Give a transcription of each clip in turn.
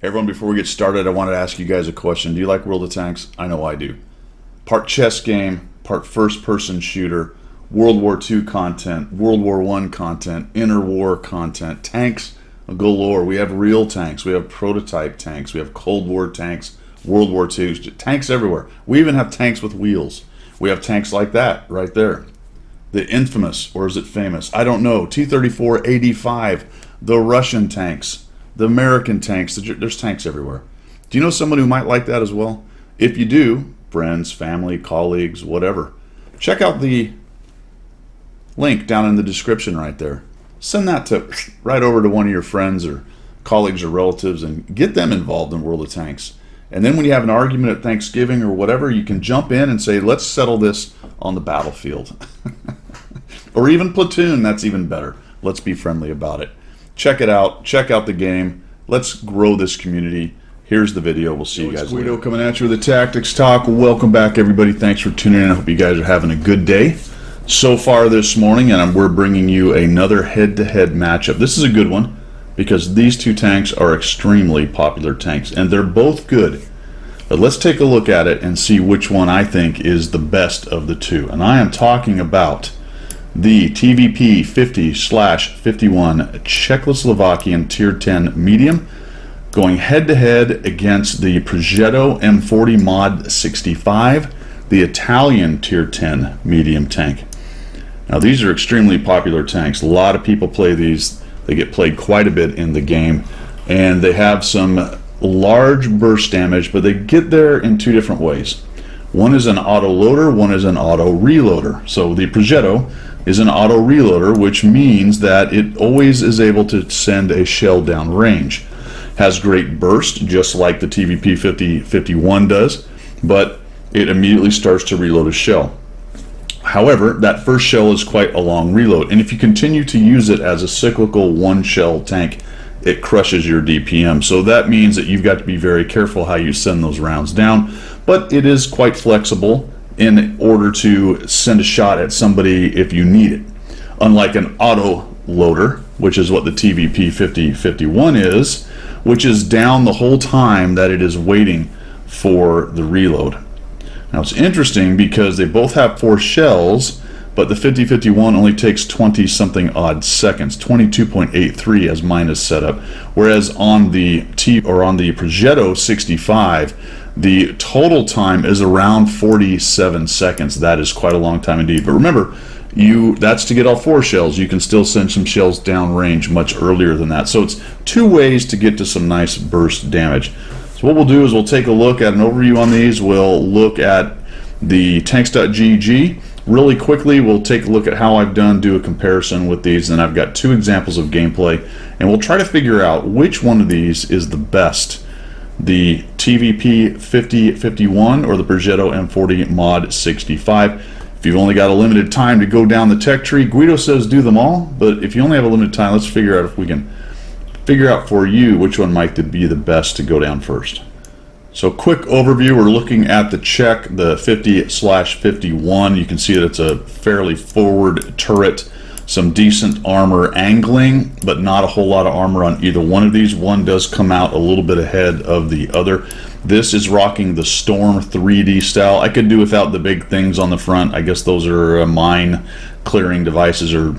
Everyone, before we get started, I wanted to ask you guys a question. Do you like World of Tanks? I know I do. Part chess game, part first-person shooter, World War II content, World War I content, interwar content, tanks galore. We have real tanks, we have prototype tanks, we have Cold War tanks, World War II, tanks everywhere. We even have tanks with wheels. We have tanks like that right there. The infamous, or is it famous? I don't know. T-34-85, the Russian tanks, the American tanks. There's tanks everywhere. Do you know someone who might like that as well? If you do, friends, family, colleagues, whatever, check out the link down in the description right there. Send that to right over to one of your friends or colleagues or relatives and get them involved in World of Tanks. And then when you have an argument at Thanksgiving or whatever, you can jump in and say, let's settle this on the battlefield. Or even Platoon, that's even better. Let's be friendly about it. Check it out. Check out the game. Let's grow this community. Here's the video. We'll see you guys later. Guido coming at you with the Tactics Talk. Welcome back, everybody. Thanks for tuning in. I hope you guys are having a good day so far this morning, and we're bringing you another head-to-head matchup. This is a good one because these two tanks are extremely popular tanks, and they're both good. But let's take a look at it and see which one I think is the best of the two. And I am talking about the TVP 50/51 Czechoslovakian Tier 10 medium going head-to-head against the Progetto M40 Mod 65, the Italian Tier 10 medium tank. Now these are extremely popular tanks. A lot of people play these. They get played quite a bit in the game, and they have some large burst damage, but they get there in two different ways. One is an autoloader, one is an auto-reloader. So the Progetto is an auto-reloader, which means that it always is able to send a shell down range. Has great burst, just like the TVP 50/51 does, but it immediately starts to reload a shell. However, that first shell is quite a long reload, and if you continue to use it as a cyclical one-shell tank, it crushes your DPM. So that means that you've got to be very careful how you send those rounds down, but it is quite flexible in order to send a shot at somebody if you need it. Unlike an auto-loader, which is what the TVP 50/51 is, which is down the whole time that it is waiting for the reload. Now it's interesting because they both have 4 shells, but the 50/51 only takes 20-something odd seconds, 22.83 as mine is set up, whereas on the Progetto 65, the total time is around 47 seconds. That is quite a long time indeed. But remember, that's to get all 4 shells. You can still send some shells down range much earlier than that. So it's 2 ways to get to some nice burst damage. So what we'll do is we'll take a look at an overview on these. We'll look at the tanks.gg. Really quickly, we'll take a look at how I've do a comparison with these, and I've got 2 examples of gameplay, and we'll try to figure out which one of these is the best. The TVP 50/51 or the Progetto M40 Mod 65. If you've only got a limited time to go down the tech tree, Guido says do them all, but if you only have a limited time, let's figure out if we can figure out for you which one might be the best to go down first. So quick overview, we're looking at the Czech, the 50/51. You can see that it's a fairly forward turret, some decent armor angling, but not a whole lot of armor on either one of these. One does come out a little bit ahead of the other. This is rocking the Storm 3D style. I could do without the big things on the front. I guess those are mine clearing devices, or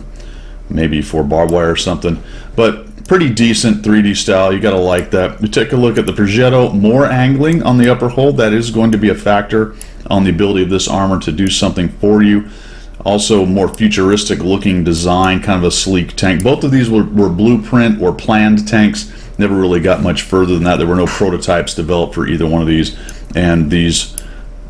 maybe for barbed wire or something. But pretty decent 3D style. You got to like that. You take a look at the Progetto, more angling on the upper hull. That is going to be a factor on the ability of this armor to do something for you. Also more futuristic looking design, kind of a sleek tank. Both of these were blueprint or planned tanks. Never really got much further than that. There were no prototypes developed for either one of these, and these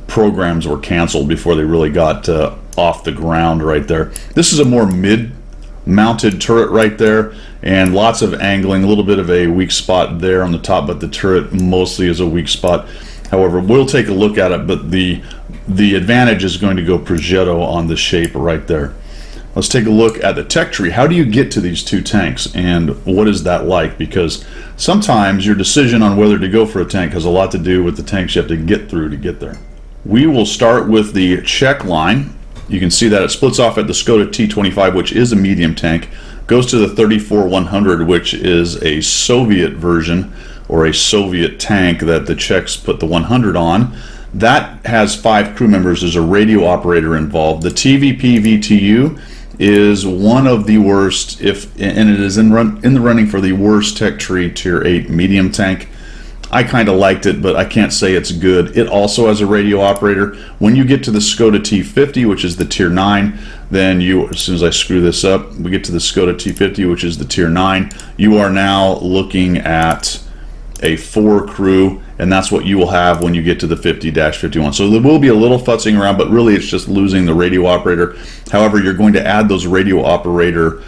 programs were canceled before they really got off the ground right there. This is a more mid-mounted turret right there, and lots of angling, a little bit of a weak spot there on the top, but the turret mostly is a weak spot. However, we'll take a look at it, but the advantage is going to go Progetto on the shape right there. Let's take a look at the tech tree. How do you get to these 2 tanks, and what is that like? Because sometimes your decision on whether to go for a tank has a lot to do with the tanks you have to get through to get there. We will start with the Czech line. You can see that it splits off at the Skoda T25, which is a medium tank, goes to the 34-100, which is a Soviet version, or a Soviet tank that the Czechs put the 100 on. That has 5 crew members. There's a radio operator involved. The TVP VTU is one of the worst, and it is in the running for the worst tech tree Tier 8 medium tank. I kind of liked it, but I can't say it's good. It also has a radio operator. When you get to the Skoda T50, which is the Tier 9, then as soon as I screw this up, we get to the Skoda T50, which is the Tier 9, you are now looking at a 4 crew, and that's what you will have when you get to the 50-51. So there will be a little futzing around, but really it's just losing the radio operator. However, you're going to add those radio operator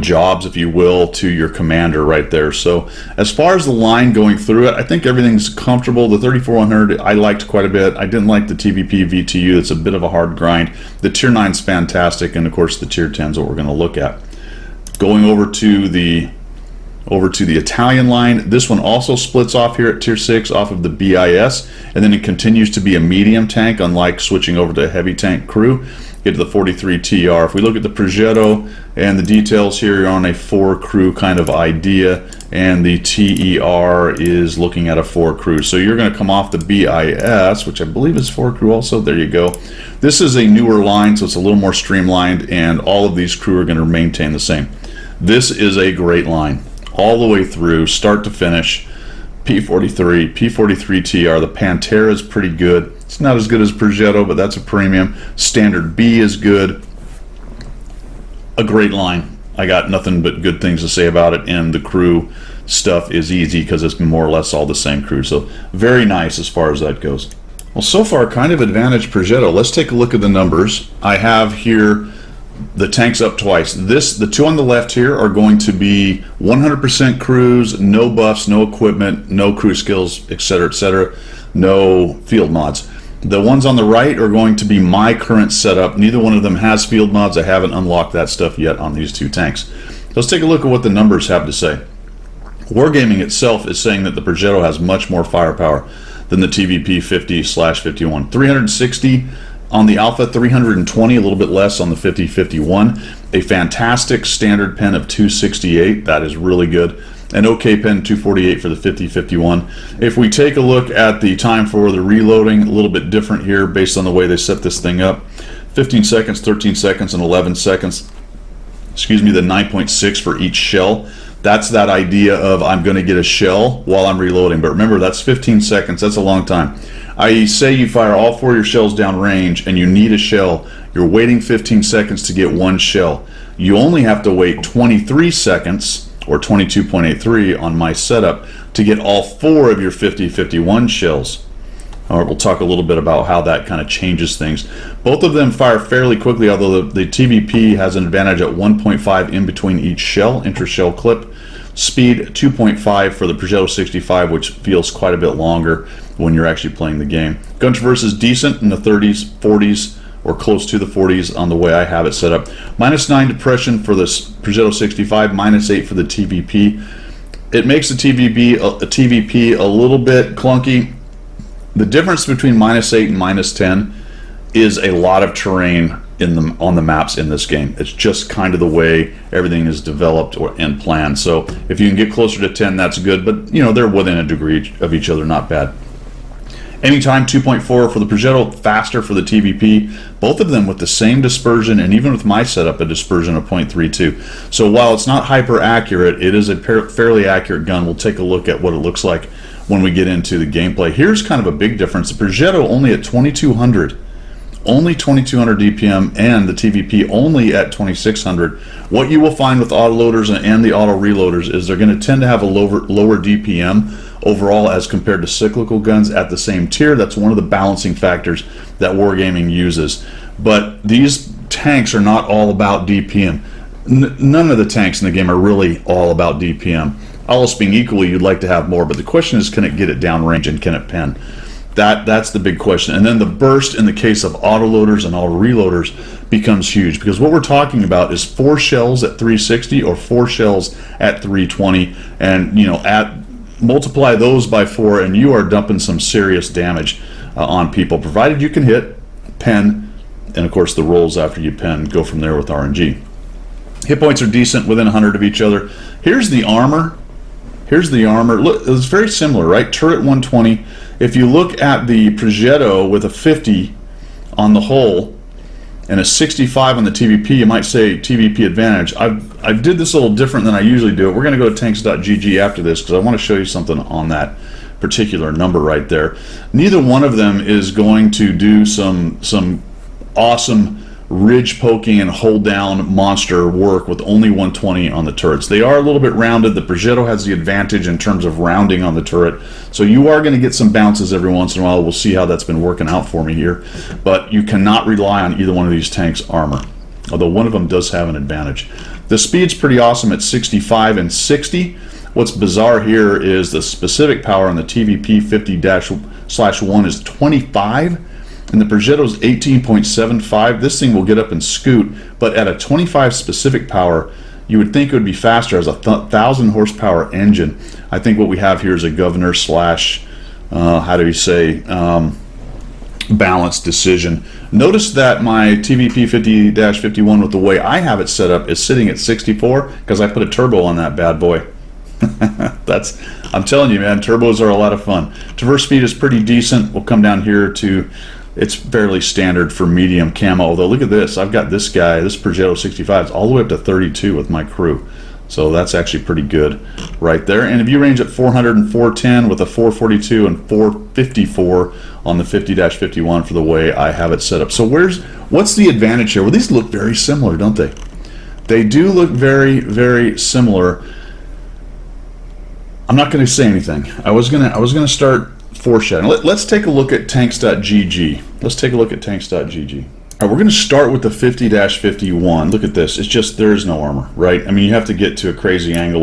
jobs, if you will, to your commander right there. So as far as the line going through it, I think everything's comfortable. The 34100 I liked quite a bit. I didn't like the TVP VTU. It's a bit of a hard grind. The Tier 9's fantastic, and of course the Tier 10's what we're going to look at. Going over to the Italian line, this one also splits off here at Tier 6 off of the BIS, and then it continues to be a medium tank, unlike switching over to a heavy tank crew. Get to the 43 TR. If we look at the Progetto and the details here, you're on a 4 crew kind of idea, and the TER is looking at a 4 crew. So you're going to come off the BIS, which I believe is 4 crew also. There you go. This is a newer line, so it's a little more streamlined, and all of these crew are going to maintain the same. This is a great line all the way through, start to finish. P43, P43 TR. The Pantera is pretty good. It's not as good as Progetto, but that's a premium. Standard B is good. A great line. I got nothing but good things to say about it, and the crew stuff is easy because it's more or less all the same crew. So very nice as far as that goes. Well, so far kind of advantage Progetto. Let's take a look at the numbers. I have here the tanks up twice. The 2 on the left here are going to be 100% crews, no buffs, no equipment, no crew skills, etc., no field mods. The ones on the right are going to be my current setup. Neither one of them has field mods. I haven't unlocked that stuff yet on these 2 tanks. Let's take a look at what the numbers have to say. Wargaming itself is saying that the Progetto has much more firepower than the TVP 50/51. 360 on the Alpha, 320, a little bit less on the 50/51. A fantastic standard pen of 268, that is really good. An OK pen 248 for the 50/51. If we take a look at the time for the reloading, a little bit different here based on the way they set this thing up. 15 seconds, 13 seconds, and 11 seconds. Excuse me, the 9.6 for each shell. That's that idea of I'm going to get a shell while I'm reloading. But remember, that's 15 seconds. That's a long time. I say you fire all 4 of your shells down range and you need a shell. You're waiting 15 seconds to get 1 shell. You only have to wait 23 seconds, or 22.83 on my setup, to get all 4 of your 50/51 shells. All right, we'll talk a little bit about how that kind of changes things. Both of them fire fairly quickly, although the TVP has an advantage at 1.5 in between each shell, inter-shell clip. Speed 2.5 for the Progetto 65, which feels quite a bit longer when you're actually playing the game. Gun traverse is decent in the 30s, 40s, or close to the 40s on the way I have it set up. -9 depression for the Progetto 65, -8 for the TVP. It makes the TVP a little bit clunky. The difference between -8 and -10 is a lot of terrain on the maps in this game. It's just kind of the way everything is developed and planned. So if you can get closer to 10, that's good, but you know, they're within a degree of each other, not bad. Aiming time 2.4 for the Progetto, faster for the TVP. Both of them with the same dispersion, and even with my setup, a dispersion of 0.32. So while it's not hyper accurate, it is a fairly accurate gun. We'll take a look at what it looks like when we get into the gameplay. Here's kind of a big difference. The Progetto only at 2200. Only 2200 DPM, and the TVP only at 2600. What you will find with autoloaders and the auto reloaders is they're going to tend to have a lower DPM overall as compared to cyclical guns at the same tier. That's one of the balancing factors that Wargaming uses. But these tanks are not all about DPM. None of the tanks in the game are really all about DPM. All else being equal, you'd like to have more, but the question is, can it get it downrange and can it pen? That's the big question. And then the burst in the case of autoloaders and auto reloaders becomes huge, because what we're talking about is 4 shells at 360 or 4 shells at 320, and you know, multiply those by 4 and you are dumping some serious damage on people, provided you can hit, pen, and of course the rolls after you pen go from there with RNG. Hit points are decent, within 100 of each other. Here's the armor. Here's the armor. Look, it's very similar, right? Turret 120. If you look at the Progetto with a 50 on the hull and a 65 on the TVP, you might say TVP advantage. I did this a little different than I usually do it. We're going to go to tanks.gg after this because I want to show you something on that particular number right there. Neither one of them is going to do some awesome ridge poking and hold down monster work with only 120 on the turrets. They are a little bit rounded. The Progetto has the advantage in terms of rounding on the turret, so you are going to get some bounces every once in a while. We'll see how that's been working out for me here, but you cannot rely on either one of these tanks' armor, although one of them does have an advantage. The speed's pretty awesome at 65 and 60. What's bizarre here is the specific power on the TVP 50-1 is 25, and the Progetto's 18.75. This thing will get up and scoot, but at a 25 specific power, you would think it would be faster as a 1,000 horsepower engine. I think what we have here is a governor slash, how do you say, balanced decision. Notice that my TVP 50-51 with the way I have it set up is sitting at 64 because I put a turbo on that bad boy. I'm telling you, man, turbos are a lot of fun. Traverse speed is pretty decent. We'll come down here to, it's fairly standard for medium camo, although look at this. I've got this guy, this Progetto 65, all the way up to 32 with my crew. So that's actually pretty good right there. And if you range at 400 and 410 with a 442 and 454 on the 50-51 for the way I have it set up. So what's the advantage here? Well, these look very similar, don't they? They do look very, very similar. I'm not going to say anything. I was gonna start foreshadowing. Let's take a look at tanks.gg. Let's take a look at tanks.gg. All right, we're going to start with the 50-51. Look at this. It's just, there is no armor, right? I mean, you have to get to a crazy angle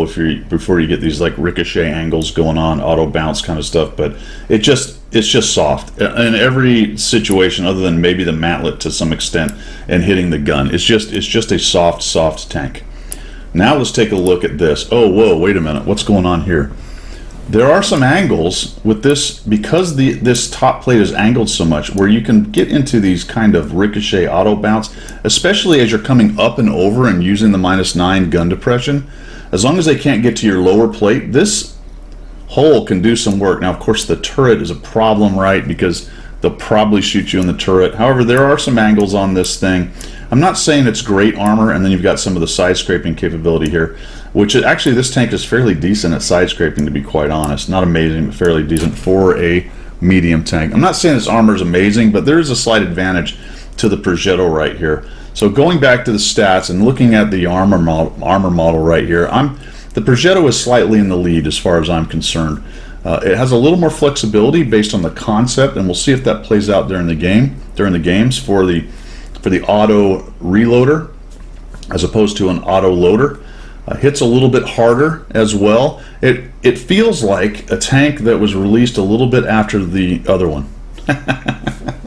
before you get these like ricochet angles going on, auto bounce kind of stuff. But it's just soft in every situation, other than maybe the mantlet to some extent and hitting the gun. It's just a soft tank. Now let's take a look at this. Oh, whoa, wait a minute. What's going on here? There are some angles with this, because this top plate is angled so much, where you can get into these kind of ricochet auto bounce, especially as you're coming up and over and using the -9 gun depression. As long as they can't get to your lower plate, this hole can do some work. Now, of course, the turret is a problem, right? Because they'll probably shoot you in the turret. However, there are some angles on this thing. I'm not saying it's great armor, and then you've got some of the side scraping capability here, which is, actually this tank is fairly decent at side scraping, to be quite honest. Not amazing, but fairly decent for a medium tank. I'm not saying this armor is amazing, but there is a slight advantage to the Progetto right here. So going back to the stats and looking at the armor model right here, the Progetto is slightly in the lead as far as I'm concerned. It has a little more flexibility based on the concept, and we'll see if that plays out during the games for the auto reloader as opposed to an auto loader. Hits a little bit harder as well. It feels like a tank that was released a little bit after the other one.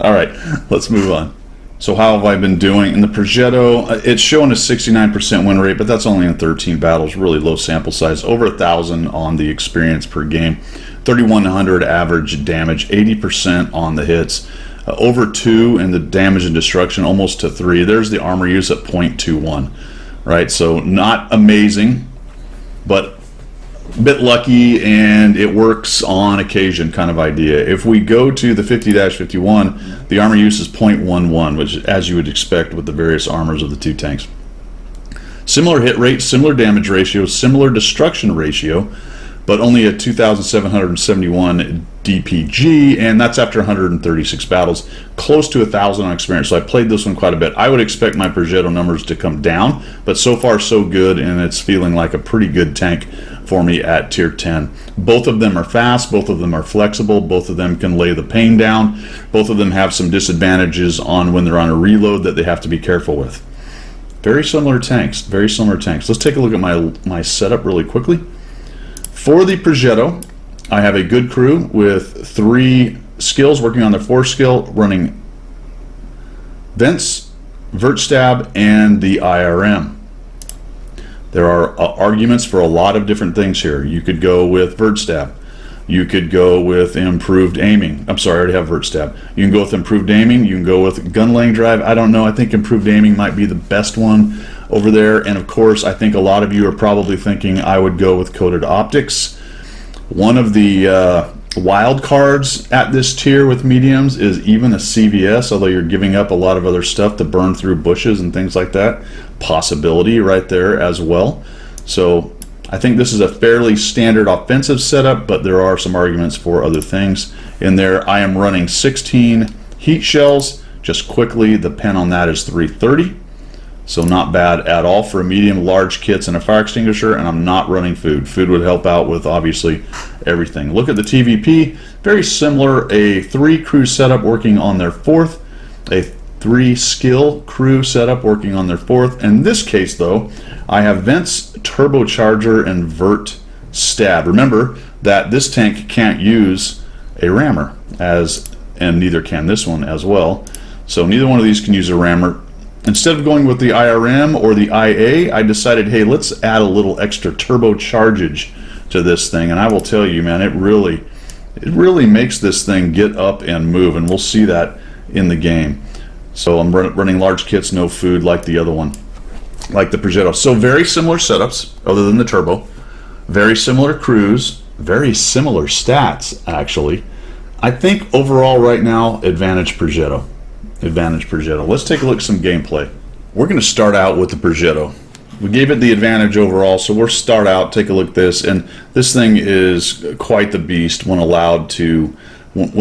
All right, let's move on. So how have I been doing? In the Progetto, it's showing a 69% win rate, but that's only in 13 battles, really low sample size. Over 1,000 on the experience per game. 3,100 average damage, 80% on the hits. Over 2 in the damage and destruction, almost to 3. There's the armor use at 0.21, right? So not amazing, but a bit lucky, and it works on occasion kind of idea. If we go to the 50-51, the armor use is 0.11, which is as you would expect with the various armors of the two tanks. Similar hit rate, similar damage ratio, similar destruction ratio, but only a 2,771 DPG, and that's after 136 battles, close to 1,000 on experience. So I played this one quite a bit. I would expect my Progetto numbers to come down, but so far so good, and it's feeling like a pretty good tank for me at tier 10. Both of them are fast, both of them are flexible, both of them can lay the pain down, both of them have some disadvantages on when they're on a reload that they have to be careful with. Very similar tanks, very similar tanks. Let's take a look at my setup really quickly. For the Progetto, I have a good crew with 3 skills working on their 4th skill, running vents, vert stab, and the IRM. There are arguments for a lot of different things here. You could go with vert stab. You could go with improved aiming. I'm sorry, I already have vert stab. You can go with improved aiming. You can go with gun laying drive. I don't know. I think improved aiming might be the best one over there. And of course, I think a lot of you are probably thinking I would go with coated optics. One of the wild cards at this tier with mediums is even a CVS, although you're giving up a lot of other stuff to burn through bushes and things like that. Possibility right there as well. So I think this is a fairly standard offensive setup, but there are some arguments for other things in there. I am running 16 heat shells. Just quickly, the pen on that is 330. So not bad at all for a medium, large kits and a fire extinguisher, and I'm not running food. Food would help out with obviously everything. Look at the TVP, very similar, a 3 crew setup working on their 4th, a 3 skill crew setup working on their 4th. In this case though, I have vents, turbocharger, and vert stab. Remember that this tank can't use a rammer, and neither can this one as well. So neither one of these can use a rammer. Instead of going with the IRM or the IA, I decided, hey, let's add a little extra turbochargage to this thing. And I will tell you, man, it really makes this thing get up and move, and we'll see that in the game. So I'm running large kits, no food like the other one, like the Progetto. So very similar setups, other than the turbo. Very similar crews, very similar stats, actually. I think overall right now, advantage Progetto. Advantage Progetto. Let's take a look at some gameplay. We're going to start out with the Progetto. We gave it the advantage overall, so we'll start out, take a look at this, and this thing is quite the beast when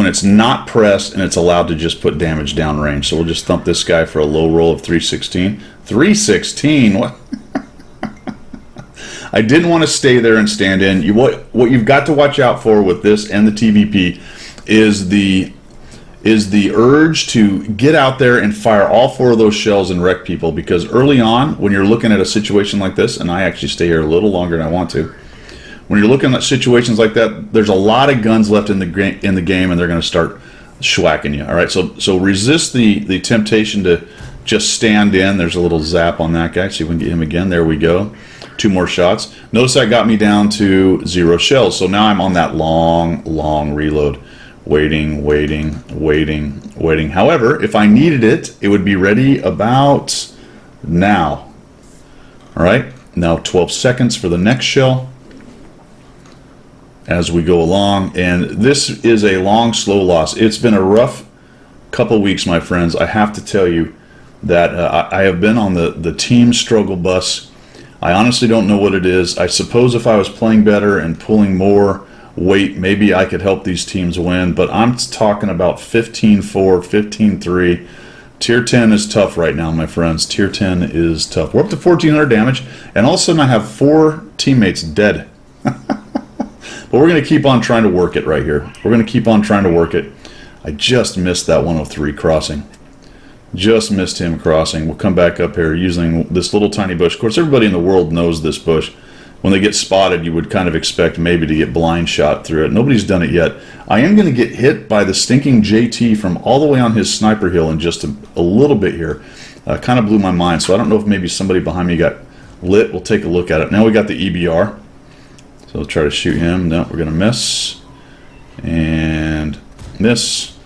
it's not pressed and it's allowed to just put damage downrange. So we'll just thump this guy for a low roll of 316. 316? What? I didn't want to stay there and stand in. What you've got to watch out for with this and the TVP is the urge to get out there and fire all 4 of those shells and wreck people, because early on when you're looking at a situation like this, and I actually stay here a little longer than I want to, when you're looking at situations like that, there's a lot of guns left in the game, and they're going to start schwacking you. All right, so resist the temptation to just stand in. There's a little zap on that guy. See if we can get him again. There we go. 2 more shots. Notice that got me down to 0 shells. So now I'm on that long reload. Waiting. However, if I needed it, it would be ready about now. All right, now 12 seconds for the next shell as we go along. And this is a long, slow loss. It's been a rough couple weeks, my friends. I have to tell you that I have been on the team struggle bus. I honestly don't know what it is. I suppose if I was playing better and pulling more weight, maybe I could help these teams win, but I'm talking about 15-4, 15-3. Tier 10 is tough right now, my friends. Tier 10 is tough. We're up to 1,400 damage, and all of a sudden I have 4 teammates dead. But we're going to keep on trying to work it right here. We're going to keep on trying to work it. I just missed that 103 crossing. Just missed him crossing. We'll come back up here using this little tiny bush. Of course, everybody in the world knows this bush. When they get spotted, you would kind of expect maybe to get blind shot through it. Nobody's done it yet. I am going to get hit by the stinking JT from all the way on his sniper hill in just a little bit here. Kind of blew my mind, so I don't know if maybe somebody behind me got lit. We'll take a look at it. Now we got the EBR. So we'll try to shoot him. No, we're going to miss. And miss.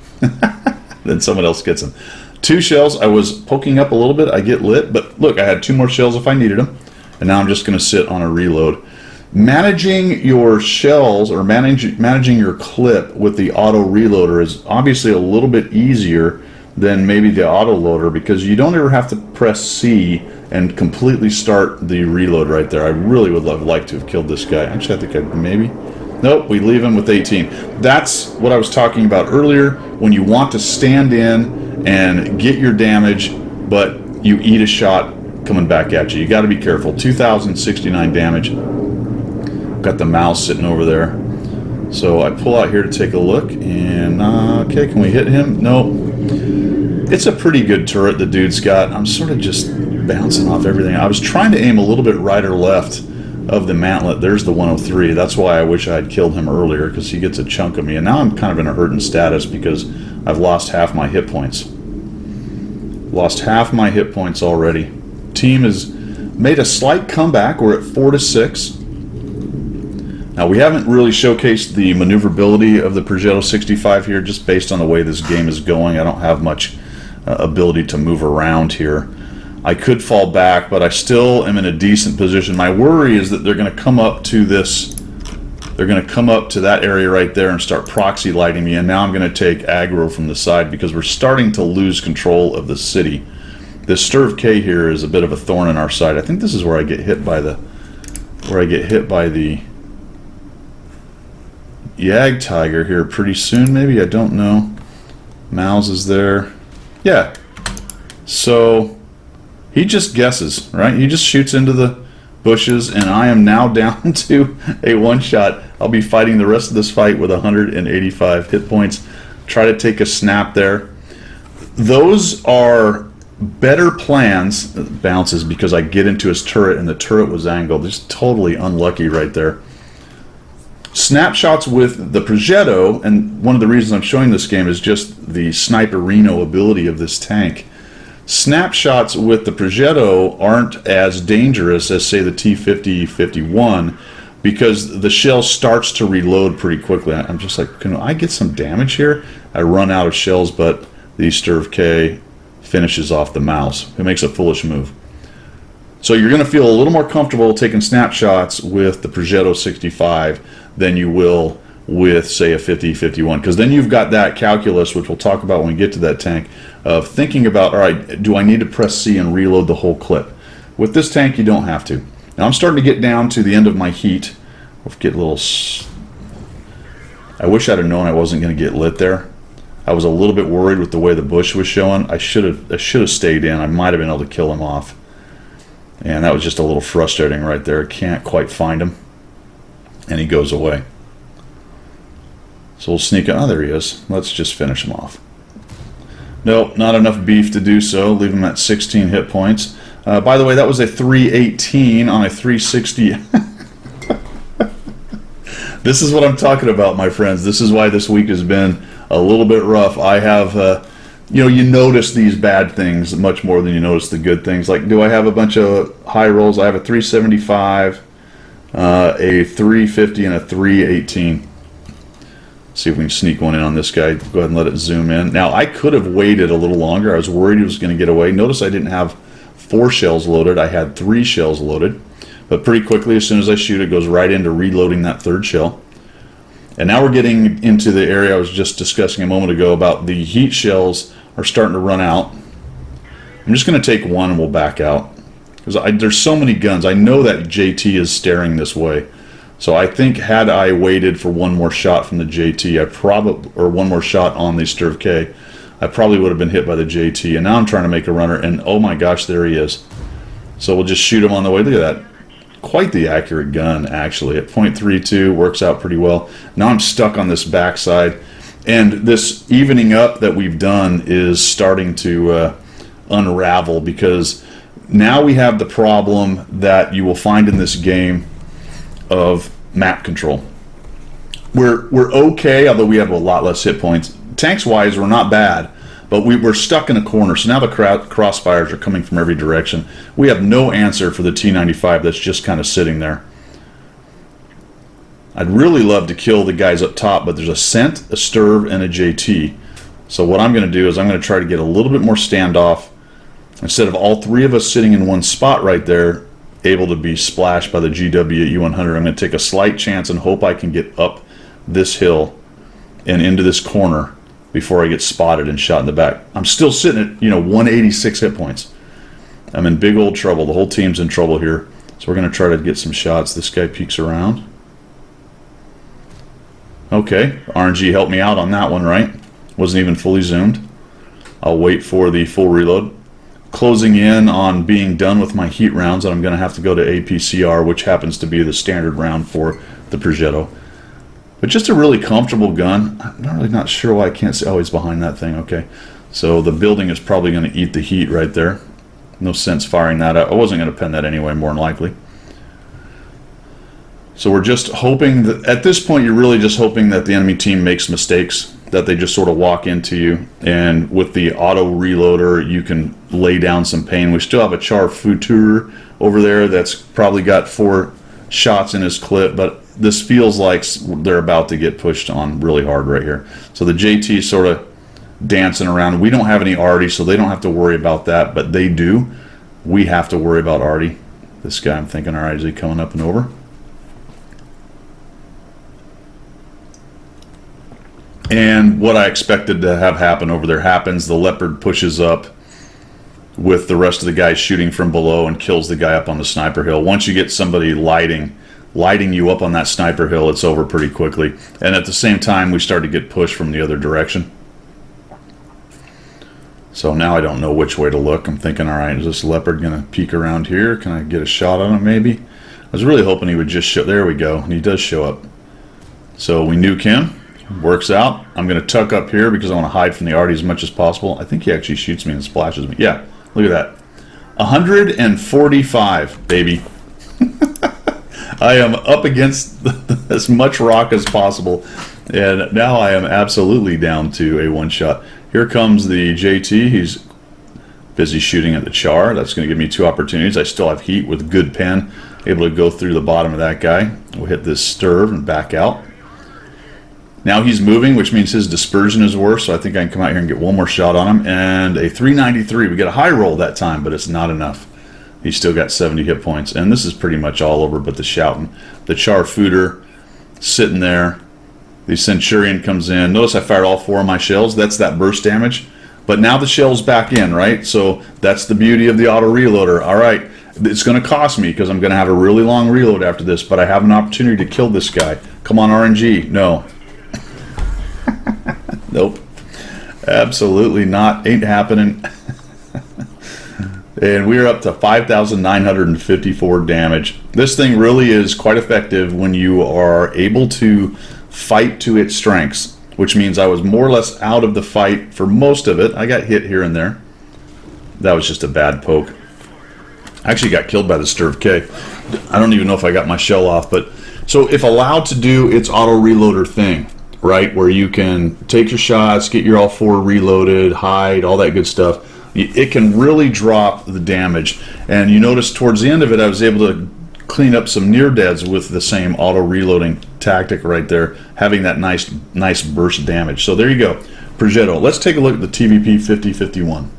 Then someone else gets him. 2 shells. I was poking up a little bit. I get lit, but look, I had 2 more shells if I needed them. And now I'm just going to sit on a reload. Managing your shells or managing your clip with the auto reloader is obviously a little bit easier than maybe the autoloader, because you don't ever have to press C and completely start the reload right there. I really would have liked to have killed this guy. Actually, I think I maybe. Nope, we leave him with 18. That's what I was talking about earlier, when you want to stand in and get your damage, but you eat a shot coming back at you. You got to be careful. 2,069 damage. Got the mouse sitting over there. So I pull out here to take a look, and okay, can we hit him? No. It's a pretty good turret the dude's got. I'm sort of just bouncing off everything. I was trying to aim a little bit right or left of the mantlet. There's the 103. That's why I wish I had killed him earlier, because he gets a chunk of me. And now I'm kind of in a hurting status because I've lost half my hit points. Lost half my hit points already. Team has made a slight comeback. We're at 4-6. Now, we haven't really showcased the maneuverability of the Progetto 65 here, just based on the way this game is going. I don't have much ability to move around here. I could fall back, but I still am in a decent position. My worry is that they're going to come up to this They're going to come up to that area right there and start proxy lighting me, and now I'm going to take aggro from the side because we're starting to lose control of the city. This Sturv K here is a bit of a thorn in our side. I think this is where I get hit by the Yag Tiger here pretty soon, maybe, I don't know. Mouse is there. Yeah. So he just guesses, right? He just shoots into the bushes, and I am now down to a one-shot. I'll be fighting the rest of this fight with 185 hit points. Try to take a snap there. Those are better plans. Bounces because I get into his turret, and the turret was angled. Just totally unlucky right there. Snapshots with the Progetto, and one of the reasons I'm showing this game is just the sniperino ability of this tank. Snapshots with the Progetto aren't as dangerous as, say, the T50-51 because the shell starts to reload pretty quickly. I'm just like, can I get some damage here? I run out of shells, but the Sturv K finishes off the mouse. It makes a foolish move. So you're going to feel a little more comfortable taking snapshots with the Progetto 65 than you will with, say, a 50-51, because then you've got that calculus, which we'll talk about when we get to that tank, of thinking about, all right, do I need to press C and reload the whole clip? With this tank, you don't have to. Now I'm starting to get down to the end of my heat. I'll get a little... I wish I'd have known I wasn't going to get lit there. I was a little bit worried with the way the bush was showing. I should have stayed in. I might have been able to kill him off. And that was just a little frustrating right there. Can't quite find him. And he goes away. So we'll sneak in. Oh, there he is. Let's just finish him off. Nope, not enough beef to do so. Leave him at 16 hit points. By the way, that was a 318 on a 360. This is what I'm talking about, my friends. This is why this week has been a little bit rough. I have, you notice these bad things much more than you notice the good things. Like, do I have a bunch of high rolls? I have a 375, a 350, and a 318. See if we can sneak one in on this guy. Go ahead and let it zoom in. Now, I could have waited a little longer. I was worried he was going to get away. Notice I didn't have 4 shells loaded. I had 3 shells loaded. But pretty quickly, as soon as I shoot, it goes right into reloading that 3rd shell. And now we're getting into the area I was just discussing a moment ago about the heat shells are starting to run out. I'm just going to take one and we'll back out. Because there's so many guns. I know that JT is staring this way. So I think had I waited for one more shot from the JT, or one more shot on the Sturv K, I probably would have been hit by the JT. And now I'm trying to make a runner, and oh my gosh, there he is. So we'll just shoot him on the way. Look at that. Quite the accurate gun, actually. At .32, works out pretty well. Now I'm stuck on this backside, and this evening up that we've done is starting to unravel, because now we have the problem that you will find in this game of map control. We're okay, although we have a lot less hit points. Tanks-wise, we're not bad, but we're stuck in a corner, so now the crossfires are coming from every direction. We have no answer for the T95 that's just kind of sitting there. I'd really love to kill the guys up top, but there's a Scent, a Sturv, and a JT. So what I'm going to do is I'm going to try to get a little bit more standoff. Instead of all 3 of us sitting in one spot right there, able to be splashed by the GW at U100, I'm going to take a slight chance and hope I can get up this hill and into this corner before I get spotted and shot in the back. I'm still sitting at 186 hit points. I'm in big old trouble. The whole team's in trouble here. So we're going to try to get some shots. This guy peeks around. Okay, RNG helped me out on that one, right? Wasn't even fully zoomed. I'll wait for the full reload. Closing in on being done with my heat rounds, and I'm going to have to go to APCR, which happens to be the standard round for the Progetto. But just a really comfortable gun. I'm really not sure why I can't see. Oh, he's behind that thing. Okay. So the building is probably going to eat the heat right there. No sense firing that out. I wasn't going to pen that anyway, more than likely. So we're just hoping that, at this point, you're really just hoping that the enemy team makes mistakes, that they just sort of walk into you. And with the auto reloader, you can lay down some pain. We still have a Char Futur over there that's probably got 4 shots in his clip, but this feels like they're about to get pushed on really hard right here. So the JT sort of dancing around. We don't have any arty, so they don't have to worry about that, but they do. We have to worry about arty. This guy, I'm thinking, all right, is he coming up and over? And what I expected to have happen over there happens. The leopard pushes up with the rest of the guys shooting from below and kills the guy up on the sniper hill. Once you get somebody lighting you up on that sniper hill, it's over pretty quickly. And at the same time, we start to get pushed from the other direction. So now I don't know which way to look. I'm thinking, all right, is this leopard going to peek around here? Can I get a shot on him maybe? I was really hoping he would just show. There we go. And he does show up. So we nuke him. Works out. I'm going to tuck up here because I want to hide from the arty as much as possible. I think he actually shoots me and splashes me. Yeah, look at that. 145, baby. I am up against as much rock as possible. And now I am absolutely down to a one-shot. Here comes the JT. He's busy shooting at the char. That's going to give me 2 opportunities. I still have heat with good pen. Able to go through the bottom of that guy. We'll hit this stirve and back out. Now he's moving, which means his dispersion is worse, so I think I can come out here and get one more shot on him. And a 393. We get a high roll that time, but it's not enough. He's still got 70 hit points. And this is pretty much all over but the shouting. The char fooder sitting there. The Centurion comes in. Notice I fired all 4 of my shells. That's that burst damage. But now the shell's back in, right? So that's the beauty of the auto reloader. All right, it's going to cost me because I'm going to have a really long reload after this, but I have an opportunity to kill this guy. Come on, RNG. No. Nope. Absolutely not. Ain't happening. And we're up to 5,954 damage. This thing really is quite effective when you are able to fight to its strengths, which means I was more or less out of the fight for most of it. I got hit here and there. That was just a bad poke. I actually got killed by the Sturv K. I don't even know if I got my shell off, but so if allowed to do its auto reloader thing, right, where you can take your shots, get your all 4 reloaded, hide, all that good stuff, it can really drop the damage. And you notice towards the end of it, I was able to clean up some near deads with the same auto reloading tactic right there, having that nice burst damage. So there you go, Progetto. Let's take a look at the TVP 5051.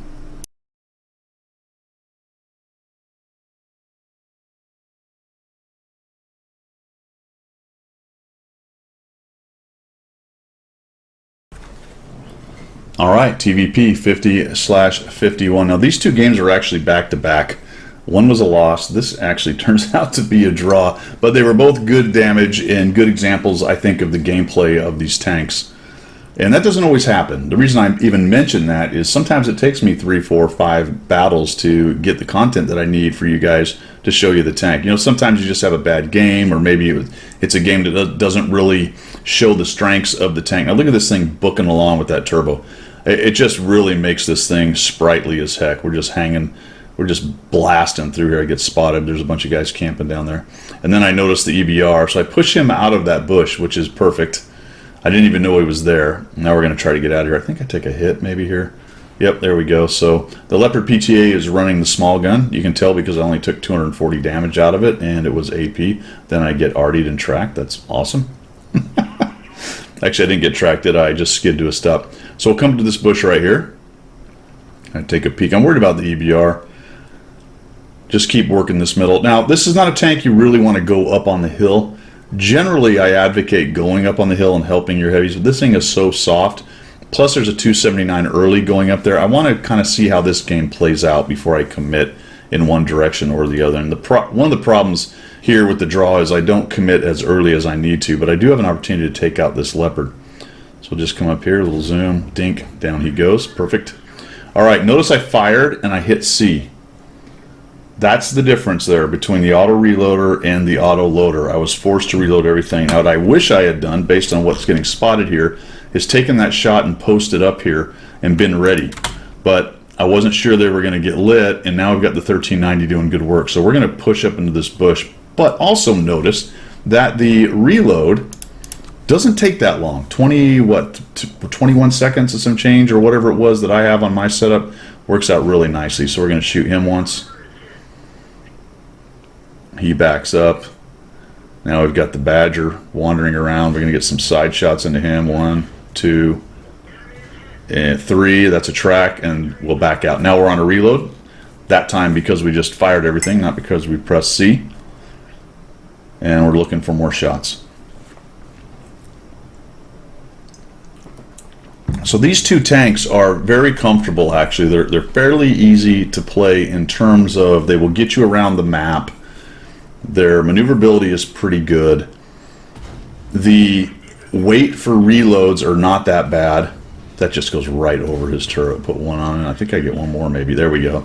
All right, TVP 50/51. Now these 2 games are actually back to back. One was a loss. This actually turns out to be a draw, but they were both good damage and good examples, I think, of the gameplay of these tanks. And that doesn't always happen. The reason I even mention that is sometimes it takes me 3, 4, 5 battles to get the content that I need for you guys to show you the tank. You know, sometimes you just have a bad game, or maybe it's a game that doesn't really show the strengths of the tank. Now look at this thing booking along with that turbo. It just really makes this thing sprightly as heck. We're just hanging, we're just blasting through here. I get spotted. There's a bunch of guys camping down there. And then I notice the EBR, so I push him out of that bush, which is perfect. I didn't even know he was there. Now we're going to try to get out of here. I think I take a hit maybe here. Yep, there we go. So the Leopard PTA is running the small gun. You can tell because I only took 240 damage out of it, and it was AP. Then I get arty'd and tracked. That's awesome. Actually, I didn't get tracked, did I? I just skid to a stop. So we'll come to this bush right here. I take a peek. I'm worried about the EBR. Just keep working this middle. Now, this is not a tank you really want to go up on the hill. Generally, I advocate going up on the hill and helping your heavies, but this thing is so soft. Plus, there's a 279 early going up there. I want to kind of see how this game plays out before I commit in one direction or the other. And one of the problems here with the draw is I don't commit as early as I need to, but I do have an opportunity to take out this leopard. So we'll just come up here, a little zoom, dink, down he goes. Perfect. All right, notice I fired and I hit C. That's the difference there between the auto reloader and the auto loader. I was forced to reload everything. Now, what I wish I had done, based on what's getting spotted here, is taken that shot and posted up here and been ready. But I wasn't sure they were going to get lit, and now I've got the 1390 doing good work. So we're going to push up into this bush. But also notice that the reload doesn't take that long. 21 seconds and some change or whatever it was that I have on my setup works out really nicely. So we're going to shoot him once. He backs up. Now we've got the Badger wandering around. We're going to get some side shots into him. 1, 2, and 3. That's a track, and we'll back out. Now we're on a reload. That time because we just fired everything, not because we pressed C. And we're looking for more shots. So these two tanks are very comfortable, actually. They're fairly easy to play in terms of they will get you around the map. Their maneuverability is pretty good. The wait for reloads are not that bad. That just goes right over his turret. Put one on, and I think I get one more maybe. There we go.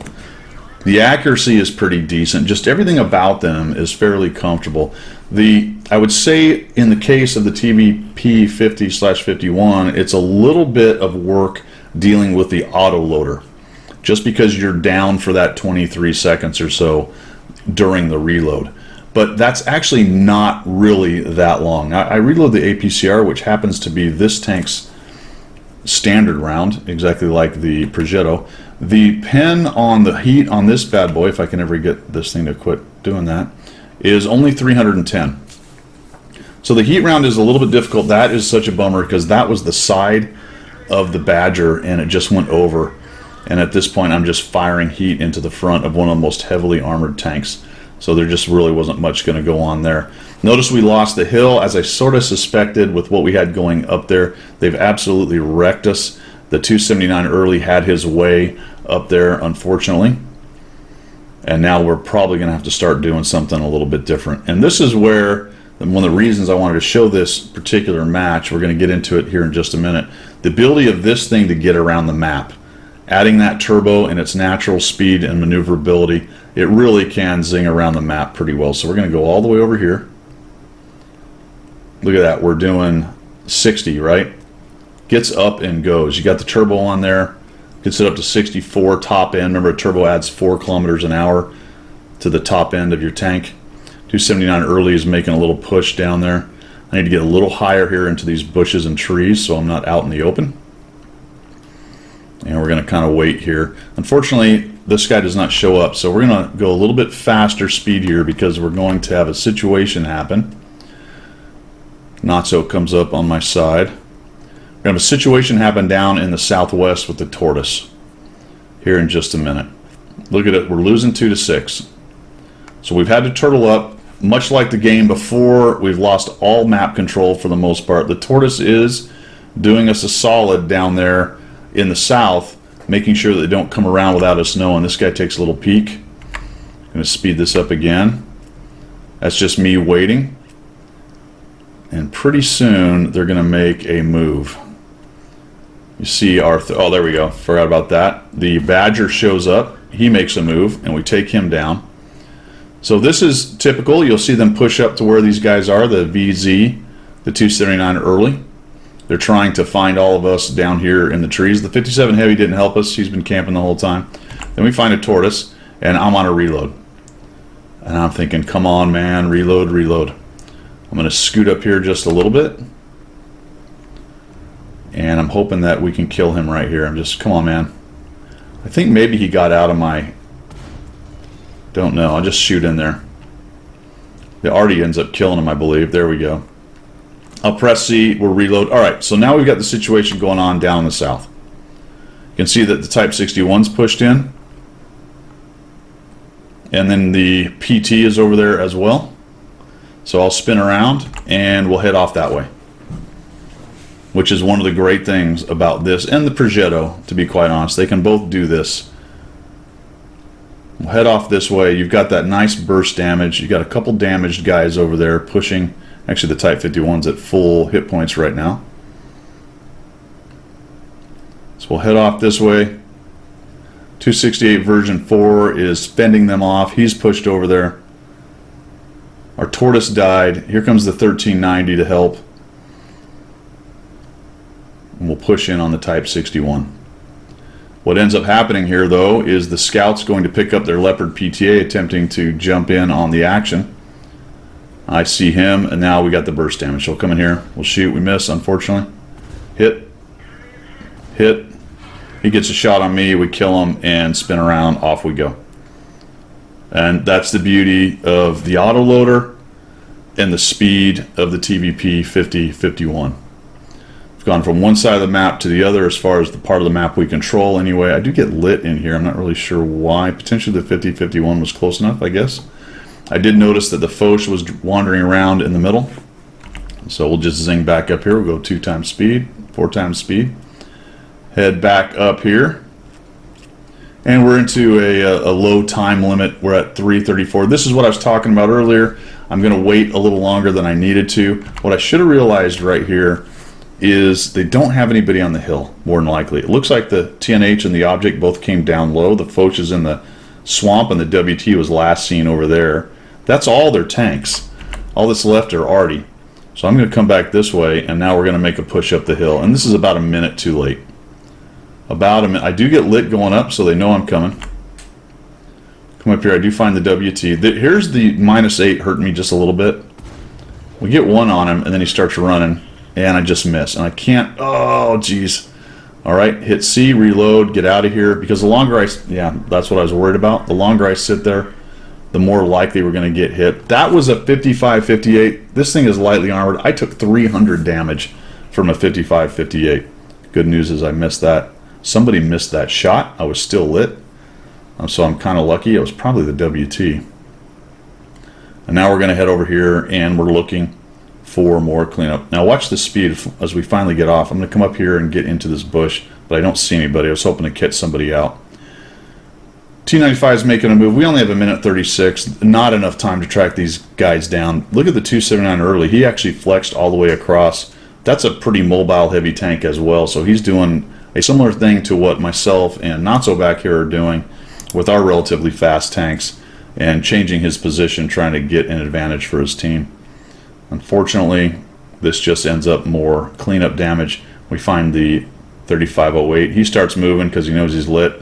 The accuracy is pretty decent. Just everything about them is fairly comfortable. I would say in the case of the TVP 50/51, it's a little bit of work dealing with the autoloader, just because you're down for that 23 seconds or so during the reload. But that's actually not really that long. I reload the APCR, which happens to be this tank's standard round, exactly like the Progetto. The pen on the heat on this bad boy, if I can ever get this thing to quit doing that, is only 310. So the heat round is a little bit difficult. That is such a bummer because that was the side of the Badger and it just went over. And at this point I'm just firing heat into the front of one of the most heavily armored tanks. So there just really wasn't much going to go on there. Notice we lost the hill, as I sort of suspected with what we had going up there. They've absolutely wrecked us. The 279 early had his way up there, unfortunately. And now we're probably going to have to start doing something a little bit different. And this is where, one of the reasons I wanted to show this particular match, we're going to get into it here in just a minute, the ability of this thing to get around the map. Adding that turbo and its natural speed and maneuverability, it really can zing around the map pretty well. So we're going to go all the way over here. Look at that, we're doing 60, right? Gets up and goes. You got the turbo on there, gets it up to 64 top end. Remember, a turbo adds 4 kilometers an hour to the top end of your tank. 279 early is making a little push down there. I need to get a little higher here into these bushes and trees so I'm not out in the open. And we're going to kind of wait here. Unfortunately, this guy does not show up, so we're going to go a little bit faster speed here because we're going to have a situation happen. Natso comes up on my side. We're going to have a situation happen down in the southwest with the Tortoise here in just a minute. Look at it, we're losing 2-6. So we've had to turtle up, much like the game before. We've lost all map control for the most part. The Tortoise is doing us a solid down there in the south, making sure that they don't come around without us knowing. This guy takes a little peek. I'm going to speed this up again. That's just me waiting. And pretty soon they're going to make a move. You see our, oh, there we go. Forgot about that. The Badger shows up. He makes a move, and we take him down. So this is typical. You'll see them push up to where these guys are, the VZ, the 279 early. They're trying to find all of us down here in the trees. The 57 Heavy didn't help us. He's been camping the whole time. Then we find a Tortoise, and I'm on a reload. And I'm thinking, come on, man, reload, reload. I'm going to scoot up here just a little bit. And I'm hoping that we can kill him right here. I'm just, come on, man. I think maybe he got out of my, don't know. I'll just shoot in there. The Artie ends up killing him, I believe. There we go. I'll press C, we'll reload. All right, so now we've got the situation going on down in the south. You can see that the Type 61's pushed in. And then the PT is over there as well. So I'll spin around and we'll head off that way. Which is one of the great things about this and the Progetto, to be quite honest. They can both do this. We'll head off this way. You've got that nice burst damage. You've got a couple damaged guys over there pushing. Actually, the Type 51's at full hit points right now. So we'll head off this way. 268 version 4 is fending them off. He's pushed over there. Our Tortoise died. Here comes the 1390 to help. And we'll push in on the Type 61. What ends up happening here, though, is the Scout's going to pick up their Leopard PTA, attempting to jump in on the action. I see him, and now we got the burst damage. So we'll come in here. We'll shoot. We miss, unfortunately. Hit. Hit. He gets a shot on me. We kill him and spin around. Off we go. And that's the beauty of the autoloader and the speed of the TVP 50/51. We've gone from one side of the map to the other as far as the part of the map we control anyway. I do get lit in here. I'm not really sure why. Potentially the 50/51 was close enough, I guess. I did notice that the Foch was wandering around in the middle. So we'll just zing back up here. We'll go 2 times speed, 4 times speed. Head back up here. And we're into a low time limit. We're at 3:34. This is what I was talking about earlier. I'm going to wait a little longer than I needed to. What I should have realized right here is they don't have anybody on the hill, more than likely. It looks like the TNH and the object both came down low. The Foch is in the swamp and the WT was last seen over there. That's all their tanks. All that's left are arty. So I'm going to come back this way, and now we're going to make a push up the hill. And this is about a minute too late. About a minute. I do get lit going up, so they know I'm coming. Come up here. I do find the WT. Here's the -8 hurting me just a little bit. We get one on him, and then he starts running, and I just miss. And I can't. Oh, geez. All right. Hit C, reload, get out of here. Because the longer yeah, that's what I was worried about. The longer I sit there, the more likely we're going to get hit. That was a 55-58. This thing is lightly armored. I took 300 damage from a 55-58. Good news is I missed that. Somebody missed that shot. I was still lit. So I'm kind of lucky. It was probably the WT. And now we're going to head over here and we're looking for more cleanup. Now watch the speed as we finally get off. I'm going to come up here and get into this bush, but I don't see anybody. I was hoping to catch somebody out. T95 is making a move. We only have a minute 36. Not enough time to track these guys down. Look at the 279 early. He actually flexed all the way across. That's a pretty mobile heavy tank as well. So he's doing a similar thing to what myself and Not-So back here are doing with our relatively fast tanks and changing his position, trying to get an advantage for his team. Unfortunately, this just ends up more cleanup damage. We find the 3508. He starts moving because he knows he's lit.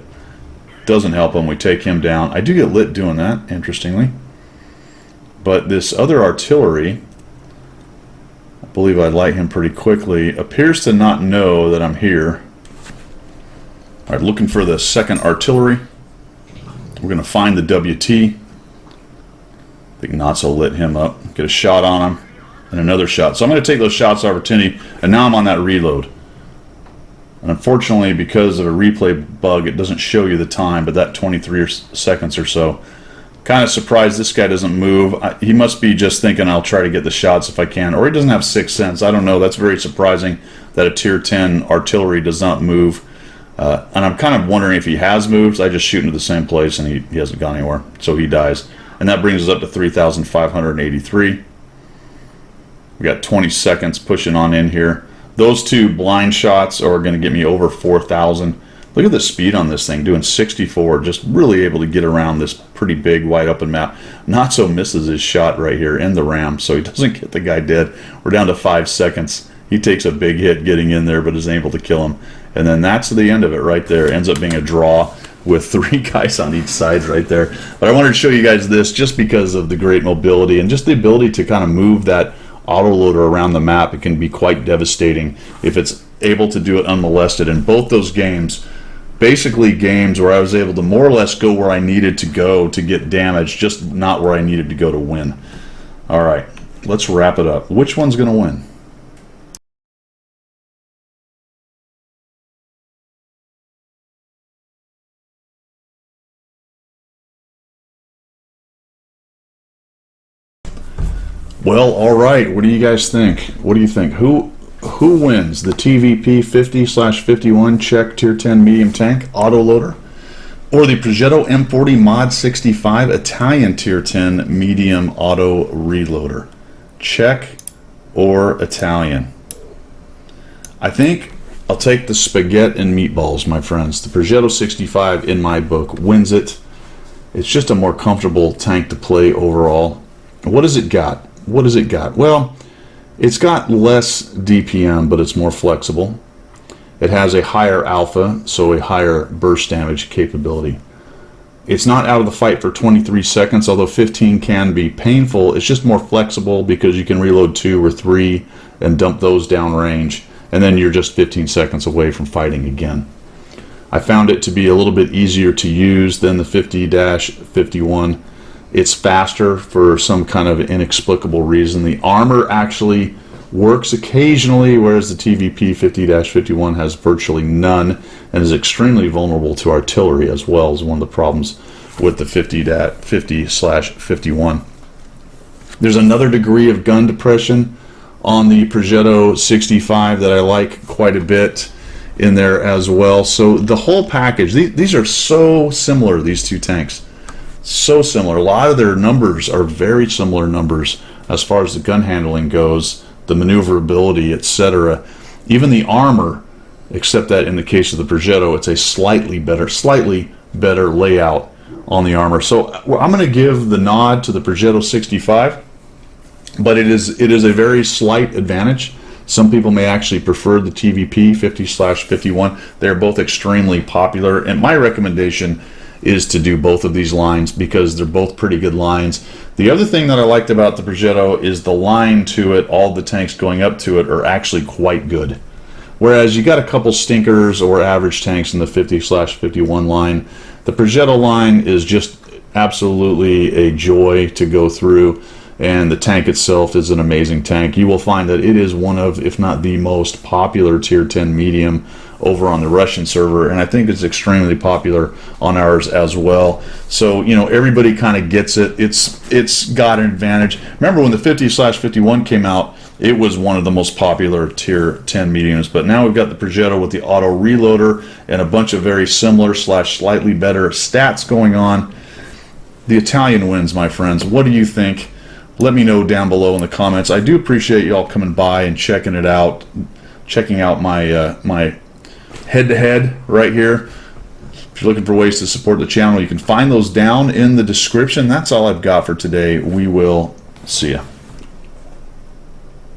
Doesn't help him. We take him down. I do get lit doing that, interestingly. But this other artillery, I believe I light him pretty quickly, appears to not know that I'm here. All right, looking for the second artillery. We're going to find the WT. I think Not-So lit him up. Get a shot on him and another shot. So I'm going to take those shots opportunity, and now I'm on that reload. And unfortunately, because of a replay bug, it doesn't show you the time, but that 23 seconds or so. Kind of surprised this guy doesn't move. He must be just thinking I'll try to get the shots if I can, or he doesn't have sixth sense. I don't know. That's very surprising that a tier 10 artillery does not move. And I'm kind of wondering if he has moved. I just shoot into the same place and he hasn't gone anywhere, so he dies. And that brings us up to 3,583. We got 20 seconds pushing on in here. Those two blind shots are going to get me over 4,000. Look at the speed on this thing, doing 64, just really able to get around this pretty big wide open map. Not-So misses his shot right here in the ram, so he doesn't get the guy dead. We're down to 5 seconds. He takes a big hit getting in there, but is able to kill him. And then that's the end of it right there. Ends up being a draw with 3 guys on each side right there. But I wanted to show you guys this just because of the great mobility and just the ability to kind of move that autoloader around the map. It can be quite devastating if it's able to do it unmolested. In both those games, basically games where I was able to more or less go where I needed to go to get damage, just not where I needed to go to win. All right, let's wrap it up. Which one's going to win? Well, all right. What do you guys think? What do you think? Who wins? The TVP 50/51 Czech Tier 10 medium tank autoloader, or the Progetto M40 Mod 65 Italian Tier 10 medium auto reloader? Czech or Italian? I think I'll take the spaghetti and meatballs, my friends. The Progetto 65, in my book, wins it. It's just a more comfortable tank to play overall. What has it got? What has it got? Well, it's got less DPM, but it's more flexible. It has a higher alpha, so a higher burst damage capability. It's not out of the fight for 23 seconds, although 15 can be painful. It's just more flexible because you can reload 2 or 3 and dump those down range, and then you're just 15 seconds away from fighting again. I found it to be a little bit easier to use than the 50-51. It's faster for some kind of inexplicable reason. The armor actually works occasionally, whereas the TVP 50-51 has virtually none and is extremely vulnerable to artillery as well, as one of the problems with the 50/51. There's another degree of gun depression on the Progetto 65 that I like quite a bit, in there as well. So the whole package, these are so similar, these two tanks. So similar. A lot of their numbers are very similar numbers as far as the gun handling goes, the maneuverability, etc. Even the armor, except that in the case of the Progetto, it's a slightly better layout on the armor. So I'm going to give the nod to the Progetto 65, but it is a very slight advantage. Some people may actually prefer the TVP 50/51. They're both extremely popular, and my recommendation is to do both of these lines because they're both pretty good lines. The other thing that I liked about the Progetto is the line to it, all the tanks going up to it are actually quite good. Whereas you got a couple stinkers or average tanks in the 50/51 line, the Progetto line is just absolutely a joy to go through, and the tank itself is an amazing tank. You will find that it is one of, if not the most popular Tier 10 medium over on the Russian server, and I think it's extremely popular on ours as well. So, you know, everybody kind of gets it. It's got an advantage. Remember when the 50/51 came out, it was one of the most popular Tier 10 mediums, but now we've got the Progetto with the auto reloader and a bunch of very similar / slightly better stats going on. The Italian wins, my friends. What do you think? Let me know down below in the comments. I do appreciate y'all coming by and checking it out, checking out my my head-to-head right here. If you're looking for ways to support the channel, you can find those down in the description. That's all I've got for today. We will see ya.